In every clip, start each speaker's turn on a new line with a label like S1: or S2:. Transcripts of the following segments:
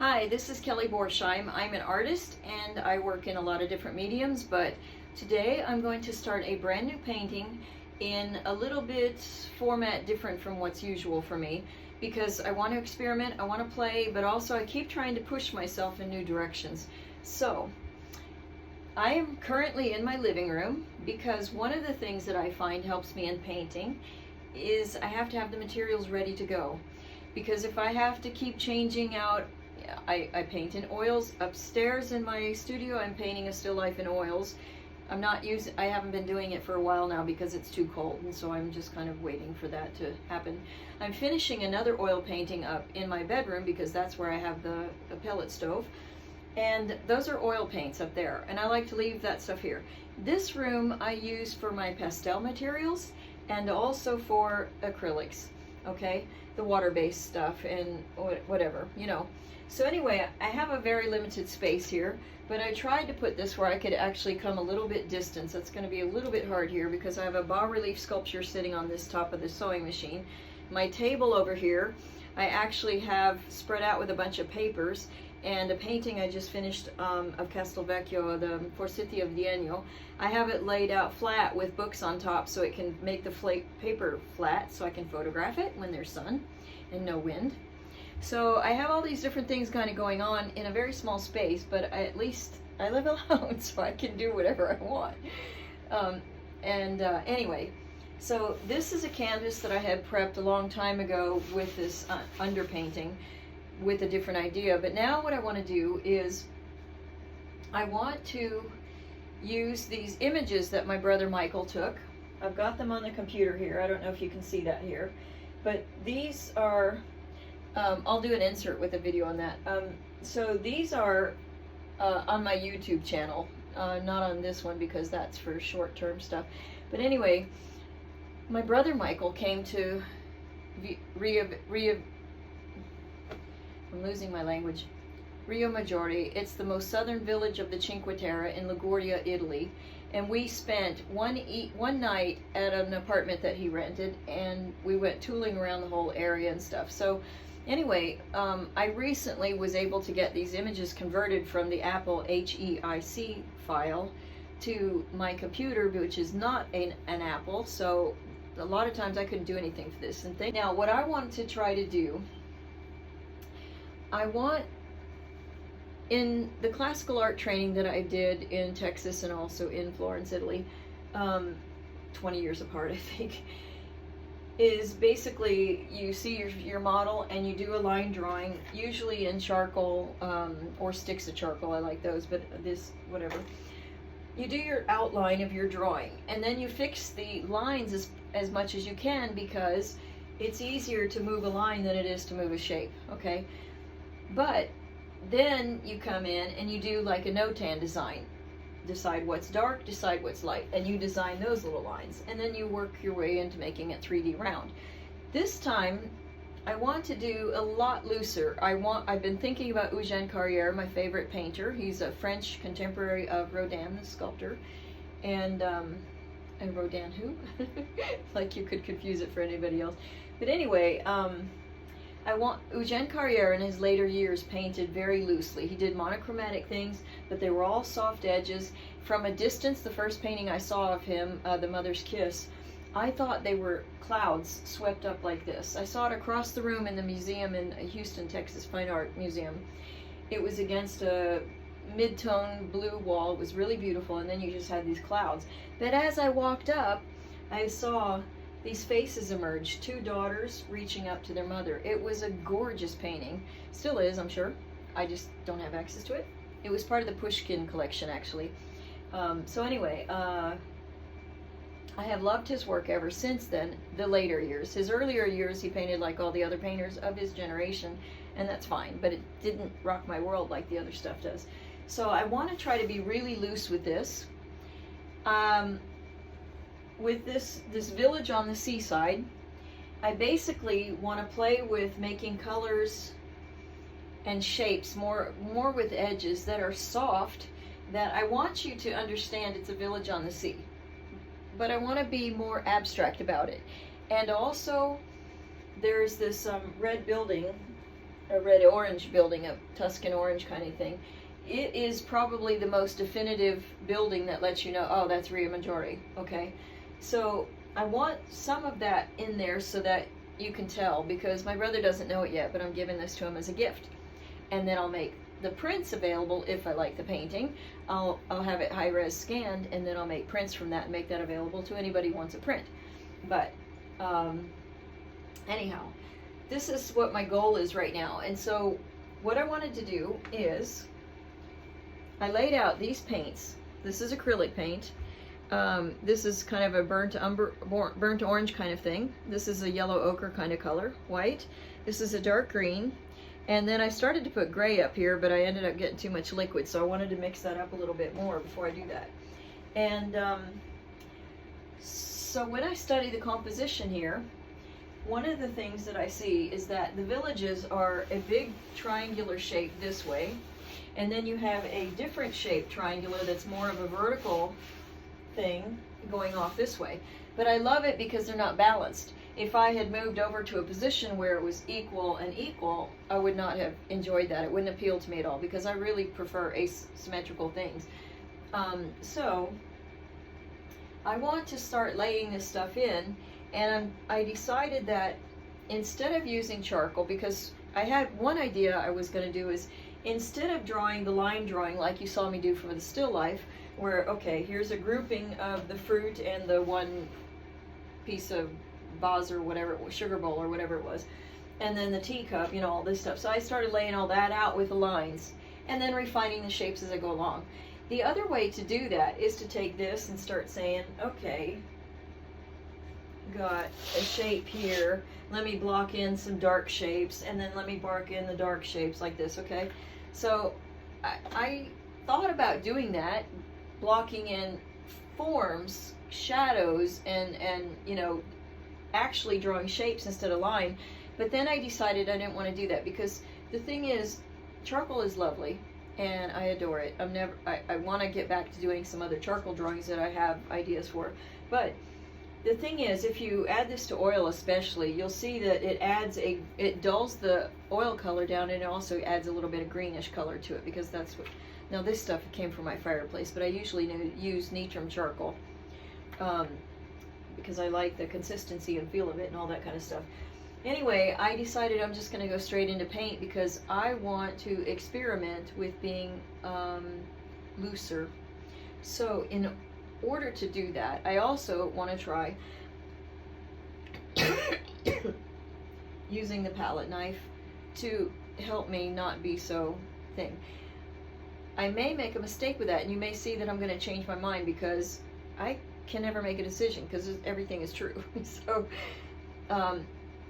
S1: Hi, this is Kelly Borsheim. I'm an artist and I work in a lot of different mediums, but today I'm going to start a brand new painting in a little bit format different from what's usual for me because I want to experiment, I want to play, but also I keep trying to push myself in new directions. So I am currently in my living room because one of the things that I find helps me in painting is I have to have the materials ready to go. Because if I have to keep changing out, I paint in oils. Upstairs in my studio, I'm painting a still life in oils. I haven't been doing it for a while now because it's too cold, and so I'm just kind of waiting for that to happen. I'm finishing another oil painting up in my bedroom because that's where I have the pellet stove. And those are oil paints up there, and I like to leave that stuff here. This room I use for my pastel materials and also for acrylics, okay? The water-based stuff and whatever, you know. So anyway, I have a very limited space here, but I tried to put this where I could actually come a little bit distance. That's going to be a little bit hard here because I have a bas-relief sculpture sitting on this top of the sewing machine. My table over here, I actually have spread out with a bunch of papers, and a painting I just finished of Castelvecchio, the Forsythia of Diegno. I have it laid out flat with books on top so it can make the paper flat so I can photograph it when there's sun and no wind. So I have all these different things kind of going on in a very small space, but at least I live alone so I can do whatever I want. Anyway, so this is a canvas that I had prepped a long time ago with this underpainting with a different idea, but now what I want to do is I want to use these images that my brother Michael took. I've got them on the computer here. I don't know if you can see that here, but these are I'll do an insert with a video on that. So these are on my YouTube channel, not on this one because that's for short-term stuff. But anyway, my brother Michael came to I'm losing my language. Rio Maggiore. It's the most southern village of the Cinque Terre in Liguria, Italy. And we spent one night at an apartment that he rented, and we went tooling around the whole area and stuff. So anyway, I recently was able to get these images converted from the Apple HEIC file to my computer, which is not an Apple. So a lot of times I couldn't do anything for this. Now what I want to try to do, I want, in the classical art training that I did in Texas and also in Florence, Italy, 20 years apart I think, is basically you see your model and you do a line drawing, usually in charcoal or sticks of charcoal. I like those, but this, whatever. You do your outline of your drawing, and then you fix the lines as much as you can because it's easier to move a line than it is to move a shape, okay? But then you come in and you do like a no-tan design. Decide what's dark, decide what's light, and you design those little lines, and then you work your way into making it 3D round. This time I want to do a lot looser. I've been thinking about Eugène Carrière, my favorite painter. He's a French contemporary of Rodin, the sculptor. And Rodin who? Like you could confuse it for anybody else. But anyway, Eugène Carrière in his later years painted very loosely. He did monochromatic things, but they were all soft edges. From a distance, the first painting I saw of him, The Mother's Kiss, I thought they were clouds swept up like this. I saw it across the room in the museum in Houston, Texas, Fine Art Museum. It was against a mid-tone blue wall. It was really beautiful, and then you just had these clouds. But as I walked up, I saw these faces emerge, two daughters reaching up to their mother. It was a gorgeous painting. Still is, I'm sure. I just don't have access to it. It was part of the Pushkin collection, actually. So anyway, I have loved his work ever since then, the later years. His earlier years, he painted like all the other painters of his generation, and that's fine, but it didn't rock my world like the other stuff does. So I want to try to be really loose with this. With this village on the seaside, I basically want to play with making colors and shapes more with edges that are soft, that I want you to understand it's a village on the sea. But I want to be more abstract about it. And also, there's this red building a red-orange building, a Tuscan orange kind of thing. It is probably the most definitive building that lets you know, oh, that's Rio Maggiore, okay? So I want some of that in there so that you can tell, because my brother doesn't know it yet, but I'm giving this to him as a gift. And then I'll make the prints available if I like the painting. I'll have it high-res scanned, and then I'll make prints from that and make that available to anybody who wants a print. But anyhow, this is what my goal is right now. And so what I wanted to do is I laid out these paints. This is acrylic paint. This is kind of a burnt orange kind of thing. This is a yellow ochre kind of color, white. This is a dark green. And then I started to put gray up here, but I ended up getting too much liquid, so I wanted to mix that up a little bit more before I do that. And so when I study the composition here, one of the things that I see is that the villages are a big triangular shape this way, and then you have a different shaped triangular that's more of a vertical thing going off this way. But I love it because they're not balanced. If I had moved over to a position where it was equal and equal, I would not have enjoyed that. It wouldn't appeal to me at all, because I really prefer asymmetrical things. So I want to start laying this stuff in, and I decided that instead of using charcoal, because I had one idea I was going to do is, instead of drawing the line drawing like you saw me do for the still life, where, okay, here's a grouping of the fruit and the one piece of vase or whatever it was, sugar bowl or whatever it was, and then the teacup, you know, all this stuff. So I started laying all that out with the lines and then refining the shapes as I go along. The other way to do that is to take this and start saying, okay, got a shape here, let me block in some dark shapes, and then let me bark in the dark shapes like this, okay? So I thought about doing that, blocking in forms, shadows, and you know, actually drawing shapes instead of line. But then I decided I didn't want to do that, because the thing is, charcoal is lovely and I adore it. I want to get back to doing some other charcoal drawings that I have ideas for. But the thing is, if you add this to oil especially, you'll see that it dulls the oil color down, and it also adds a little bit of greenish color to it, because that's what, now this stuff came from my fireplace, but I usually use Neutrum charcoal because I like the consistency and feel of it and all that kind of stuff. Anyway, I decided I'm just going to go straight into paint, because I want to experiment with being looser. So in order to do that, I also want to try using the palette knife to help me not be so thin. I may make a mistake with that, and you may see that I'm going to change my mind, because I can never make a decision, because everything is true. So,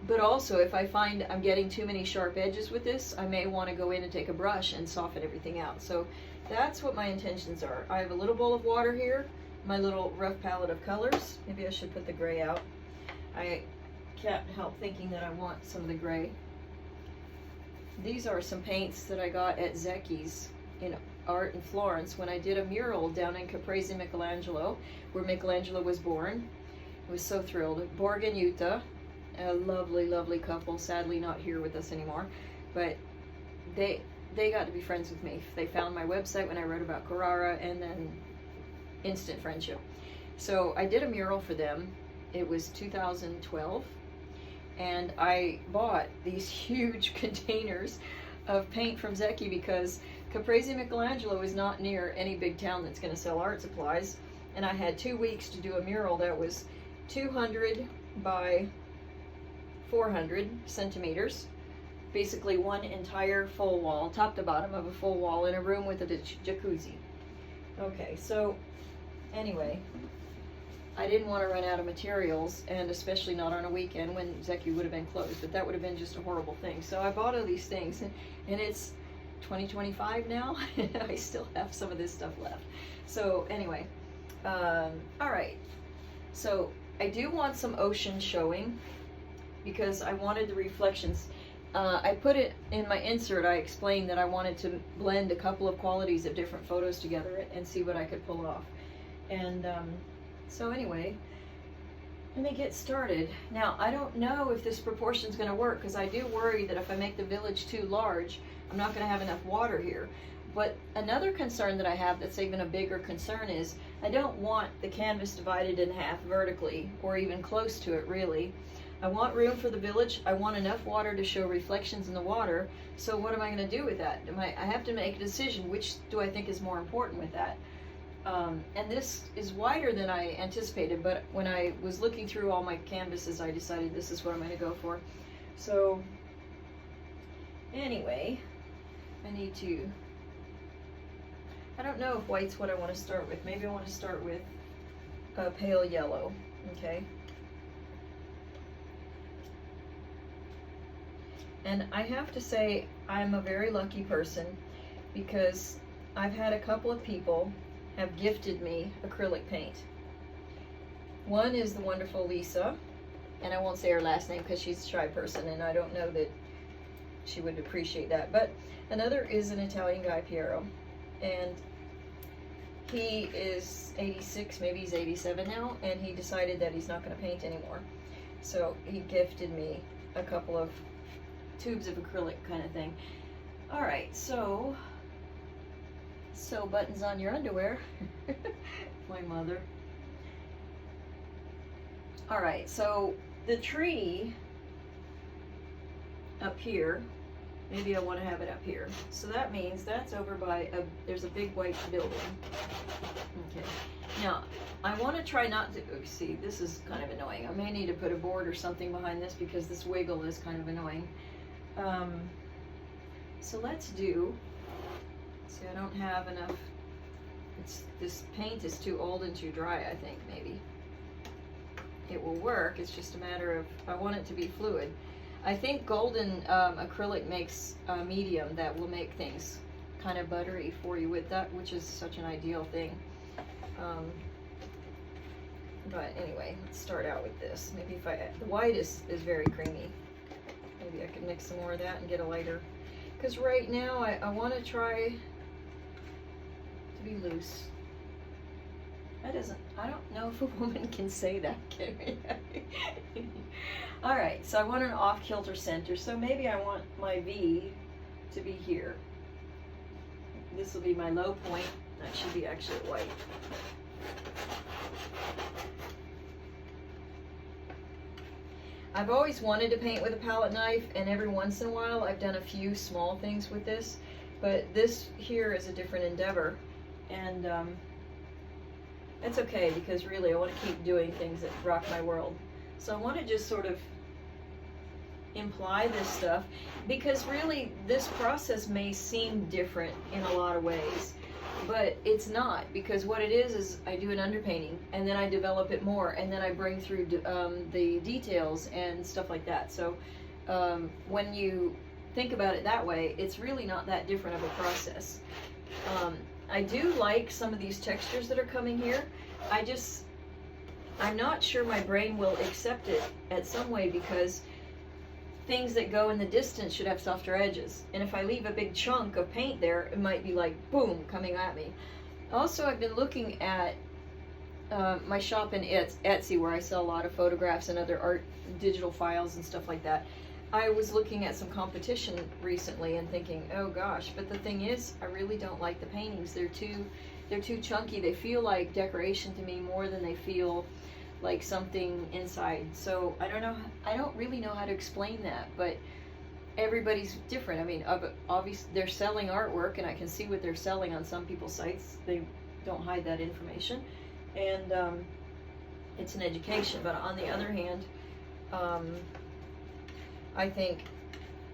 S1: but also, if I find I'm getting too many sharp edges with this, I may want to go in and take a brush and soften everything out. So that's what my intentions are. I have a little bowl of water here, my little rough palette of colors. Maybe I should put the gray out. I can't help thinking that I want some of the gray. These are some paints that I got at Zecchi's in Art in Florence when I did a mural down in Caprese Michelangelo, where Michelangelo was born. I was so thrilled. Borg and Jutta, a lovely, lovely couple, sadly not here with us anymore, but they got to be friends with me. They found my website when I wrote about Carrara, and then instant friendship. So I did a mural for them. It was 2012, and I bought these huge containers of paint from Zecchi, because Caprese Michelangelo is not near any big town that's going to sell art supplies, and I had 2 weeks to do a mural that was 200 by 400 centimeters, basically one entire full wall, top to bottom of a full wall, in a room with a jacuzzi. Okay, so anyway, I didn't want to run out of materials, and especially not on a weekend when Zecchi would have been closed, but that would have been just a horrible thing. So I bought all these things, and it's 2025 now, and I still have some of this stuff left. So anyway, all right, so I do want some ocean showing, because I wanted the reflections. I put it in my insert. I explained that I wanted to blend a couple of qualities of different photos together and see what I could pull off. And so anyway, let me get started. Now, I don't know if this proportion is going to work, because I do worry that if I make the village too large, I'm not going to have enough water here. But another concern that I have that's even a bigger concern is I don't want the canvas divided in half vertically, or even close to it really. I want room for the village. I want enough water to show reflections in the water. So what am I going to do with that? I have to make a decision. Which do I think is more important with that? And this is wider than I anticipated, but when I was looking through all my canvases, I decided this is what I'm going to go for. So anyway, I don't know if white's what I want to start with. Maybe I want to start with a pale yellow, okay? And I have to say I'm a very lucky person, because I've had a couple of people have gifted me acrylic paint. One is the wonderful Lisa, and I won't say her last name because she's a shy person and I don't know that she would appreciate that. But another is an Italian guy, Piero, and he is 86, maybe he's 87 now, and he decided that he's not going to paint anymore. So he gifted me a couple of tubes of acrylic kind of thing. All right, so sew buttons on your underwear. My mother. All right, so the tree up here, maybe I want to have it up here. So that means that's over by there's a big white building. Okay. Now, I want to try not to, see, this is kind of annoying. I may need to put a board or something behind this because this wiggle is kind of annoying. So let's do, see, I don't have enough, this paint is too old and too dry, I think, maybe. It will work, it's just a matter of, I want it to be fluid. I think golden acrylic makes a medium that will make things kind of buttery for you with that, which is such an ideal thing. But anyway, let's start out with this. Maybe if the white is very creamy. Maybe I can mix some more of that and get a lighter. Because right now I want to try to be loose. I don't know if a woman can say that, can we? Alright, so I want an off-kilter center, so maybe I want my V to be here. This will be my low point. That should be actually white. I've always wanted to paint with a palette knife, and every once in a while I've done a few small things with this, but this here is a different endeavor, and it's okay, because really I want to keep doing things that rock my world. So I want to just sort of imply this stuff, because really this process may seem different in a lot of ways, but it's not, because what it is I do an underpainting and then I develop it more, and then I bring through the details and stuff like that. So when you think about it that way, it's really not that different of a process. I do like some of these textures that are coming here. I'm not sure my brain will accept it at some way, because things that go in the distance should have softer edges. And if I leave a big chunk of paint there, it might be like, boom, coming at me. Also, I've been looking at my shop in Etsy, where I sell a lot of photographs and other art, digital files and stuff like that. I was looking at some competition recently and thinking, oh gosh, but the thing is, I really don't like the paintings. They're too chunky. They feel like decoration to me more than they feel like something inside. So I don't really know how to explain that, but everybody's different. I mean, obviously they're selling artwork, and I can see what they're selling on some people's sites. They don't hide that information, and it's an education. But on the other hand, I think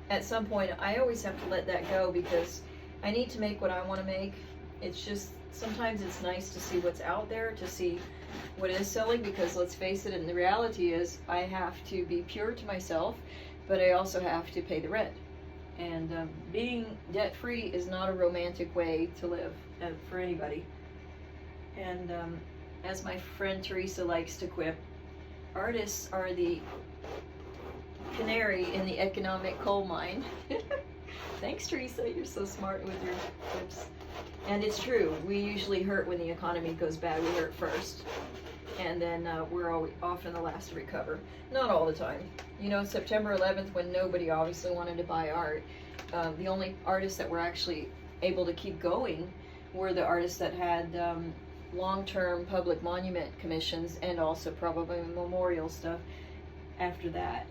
S1: at some point I always have to let that go, because I need to make what I want to make. It's just, sometimes it's nice to see what's out there, to see what is selling, because let's face it, and the reality is I have to be pure to myself, but I also have to pay the rent. And being debt-free is not a romantic way to live for anybody. And as my friend Teresa likes to quip, artists are the canary in the economic coal mine. Thanks, Teresa, you're so smart with your tips. And it's true, we usually hurt when the economy goes bad. We hurt first. and then we're always often the last to recover. Not all the time. You know, September 11th, when nobody obviously wanted to buy art, the only artists that were actually able to keep going were the artists that had long-term public monument commissions, and also probably memorial stuff after that.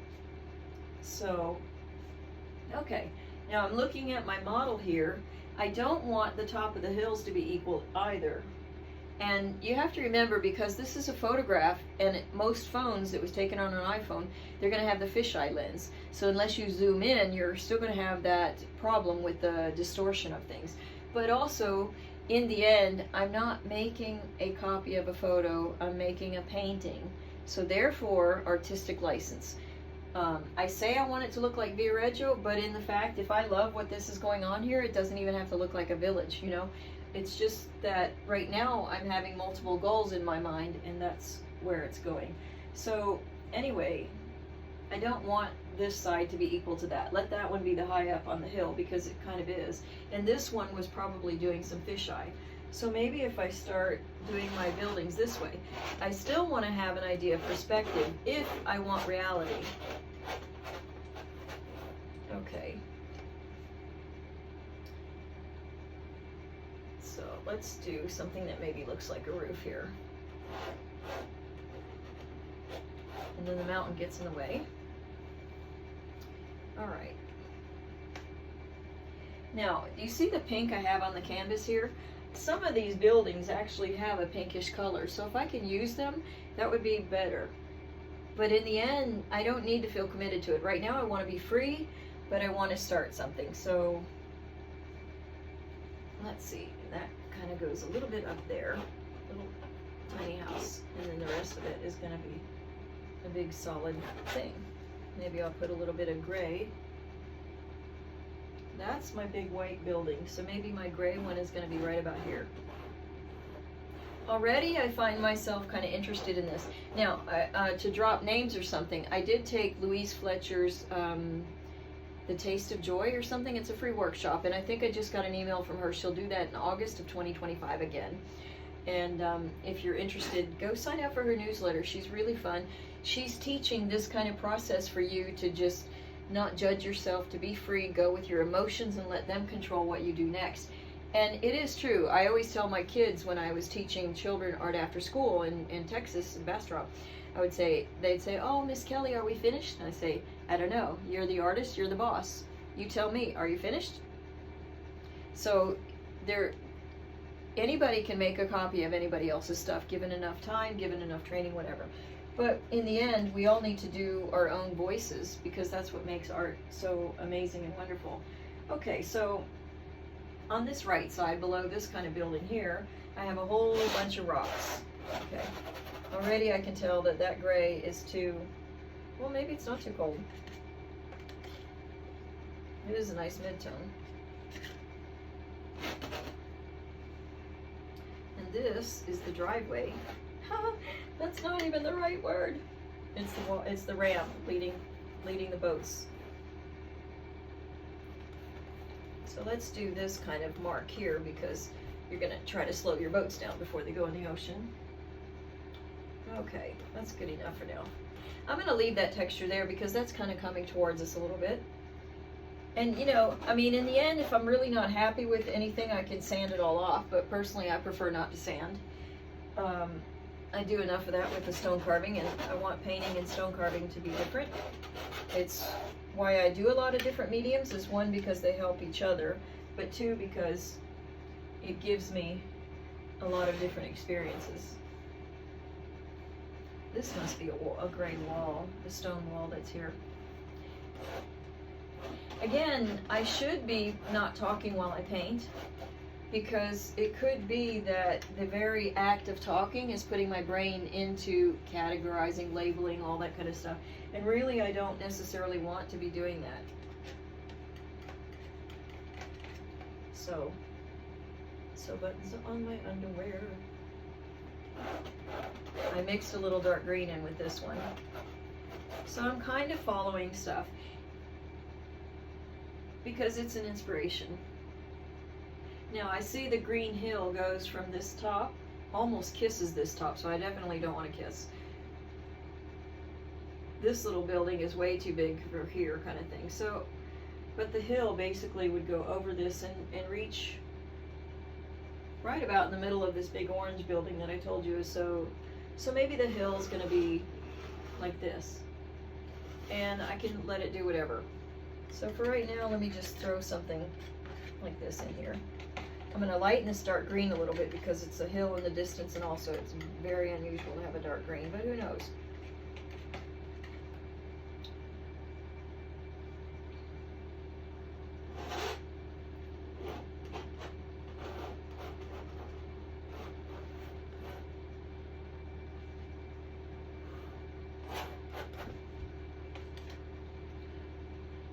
S1: So, okay, now I'm looking at my model here. I don't want the top of the hills to be equal either. And you have to remember, because this is a photograph, and most phones, it was taken on an iPhone, they're going to have the fisheye lens. So unless you zoom in, you're still going to have that problem with the distortion of things. But also, in the end, I'm not making a copy of a photo, I'm making a painting. So therefore, artistic license. I say I want it to look like Viareggio, but in the fact, if I love what this is going on here, it doesn't even have to look like a village, you know? It's just that right now I'm having multiple goals in my mind, and that's where it's going. So anyway, I don't want this side to be equal to that. Let that one be the high up on the hill, because it kind of is. And this one was probably doing some fisheye. So maybe if I start doing my buildings this way, I still want to have an idea of perspective if I want reality. Okay. So let's do something that maybe looks like a roof here. And then the mountain gets in the way. All right. Now, you see the pink I have on the canvas here? Some of these buildings actually have a pinkish color, so if I can use them, that would be better. But in the end, I don't need to feel committed to it. Right now I want to be free, but I want to start something. So let's see, that kind of goes a little bit up there, little tiny house, and then the rest of it is going to be a big solid thing. Maybe I'll put a little bit of gray. That's my big white building, so maybe my gray one is going to be right about here. Already I find myself kind of interested in this. Now, to drop names or something, I did take Louise Fletcher's The Taste of Joy or something. It's a free workshop, and I think I just got an email from her. She'll do that in August of 2025 again. And if you're interested, go sign up for her newsletter. She's really fun. She's teaching this kind of process for you to just not judge yourself, to be free, go with your emotions and let them control what you do next. And it is true. I always tell my kids when I was teaching children art after school in Texas, in Bastrop, they'd say, "Oh, Miss Kelly, are we finished?" And I say, "I don't know. You're the artist, you're the boss. You tell me, are you finished?" So anybody can make a copy of anybody else's stuff, given enough time, given enough training, whatever. But in the end, we all need to do our own voices, because that's what makes art so amazing and wonderful. Okay, so on this right side, below this kind of building here, I have a whole bunch of rocks. Okay, already I can tell that that gray is too, well, maybe it's not too cold. It is a nice mid-tone. And this is the driveway. That's not even the right word. It's the ramp leading the boats. So let's do this kind of mark here, because you're going to try to slow your boats down before they go in the ocean. Okay, that's good enough for now. I'm going to leave that texture there, because that's kind of coming towards us a little bit. And you know, I mean, in the end, if I'm really not happy with anything, I can sand it all off, but personally I prefer not to sand. I do enough of that with the stone carving, and I want painting and stone carving to be different. It's why I do a lot of different mediums, is one, because they help each other, but two, because it gives me a lot of different experiences. This must be a gray wall, the stone wall that's here. Again, I should be not talking while I paint, because it could be that the very act of talking is putting my brain into categorizing, labeling, all that kind of stuff. And really, I don't necessarily want to be doing that. So buttons on my underwear. I mixed a little dark green in with this one. So I'm kind of following stuff, because it's an inspiration. Now I see the green hill goes from this top almost kisses this top, so I definitely don't want to kiss. This little building is way too big for here, kind of thing. So, but the hill basically would go over this and reach right about in the middle of this big orange building that I told you is so maybe the hill is going to be like this, and I can let it do whatever. So for right now, let me just throw something like this in here. I'm going to lighten this dark green a little bit because it's a hill in the distance, and also it's very unusual to have a dark green, but who knows.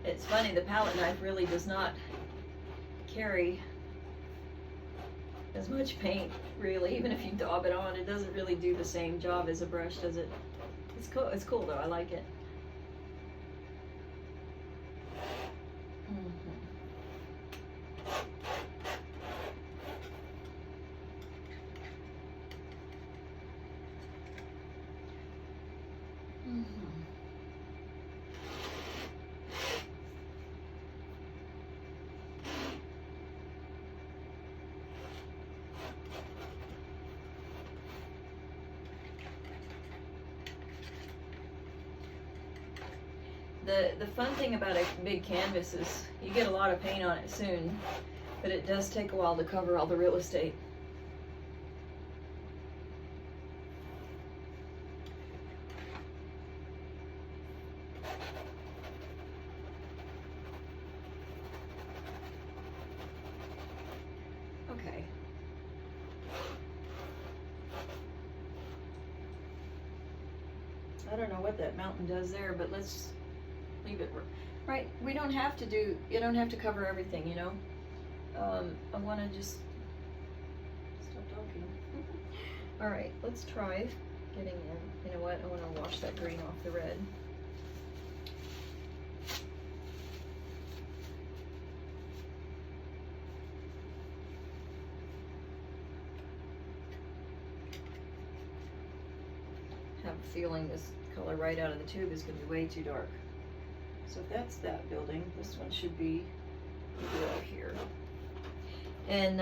S1: It's funny, the palette knife really does not carry as much paint, really. Even if you daub it on, it doesn't really do the same job as a brush, does it? It's cool though, I like it. The fun thing about a big canvas is you get a lot of paint on it soon, but it does take a while to cover all the real estate. Okay. I don't know what that mountain does there, but let's leave it right. We don't have to do, you don't have to cover everything, you know. I want to just stop talking. All right, let's try getting in. You know what? I want to wash that green off the red. I have a feeling this color right out of the tube is going to be way too dark. So if that's that building, this one should be over here. And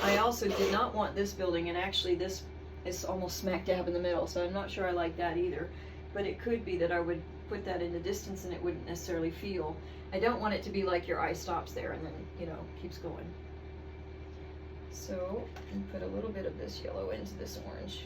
S1: I also did not want this building, and actually this is almost smack dab in the middle, so I'm not sure I like that either. But it could be that I would put that in the distance and it wouldn't necessarily feel. I don't want it to be like your eye stops there and then, you know, keeps going. So, and put a little bit of this yellow into this orange.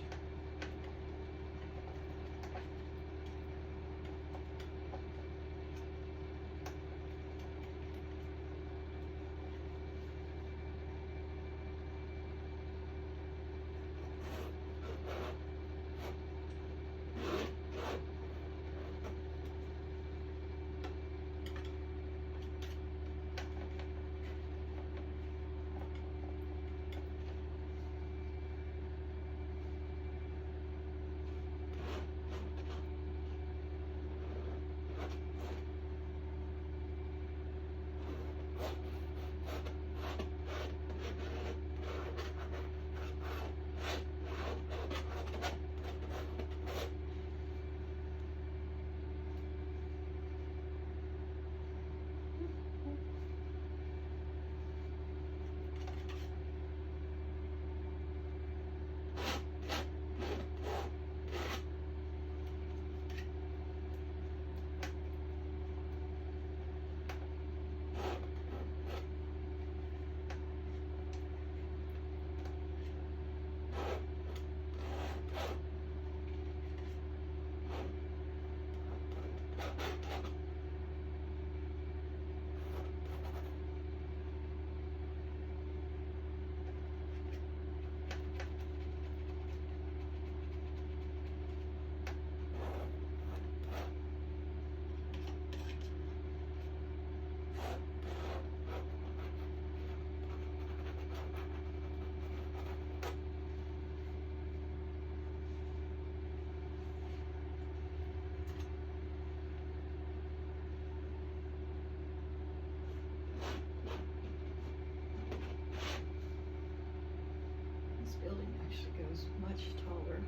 S1: was much taller.